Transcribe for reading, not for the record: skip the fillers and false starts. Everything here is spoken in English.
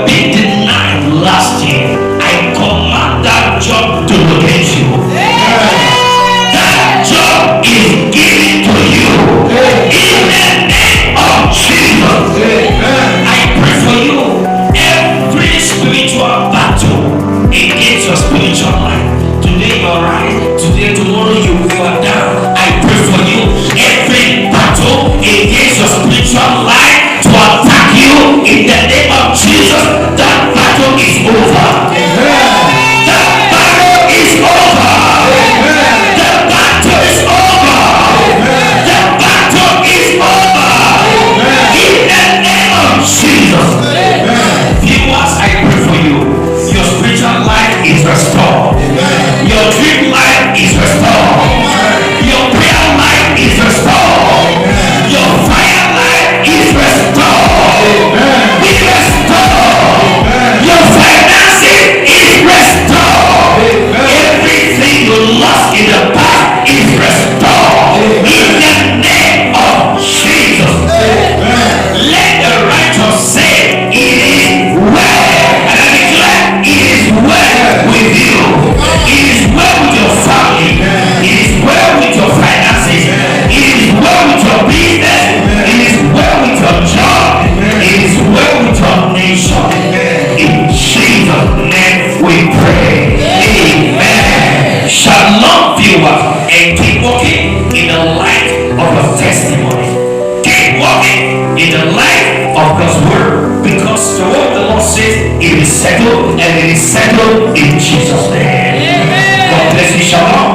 were being denied last year, I command that job to locate you. That job is given to you. In the name of Jesus. I pray for you. Every spiritual battle against your spiritual life. Today you are right. Today, tomorrow you are down. I pray for you. Every battle against your spiritual life to attack you in the name of Jesus. That battle is over. That battle is over. The battle is over. The battle is over. In the name of Jesus. Viewers, I pray for you. Your spiritual life is restored. Your dream life is restored. Your prayer life is restored. Your fire life is restored. Be restored. Your finances is restored. Everything you lost in the past is restored. In the name of Jesus. Let the righteous say, it is well. And I declare, it is well with you. It is well with your family. It is well with your finances. It is well with your business. It is well with your job. It is well with your nation. In Jesus' name we pray. Amen. Shalom, viewers, and keep walking in the light of your testimony. Keep walking in the light of God's word, because the word of the Lord says it is settled, and it is settled in Jesus' name. God bless you. Shalom.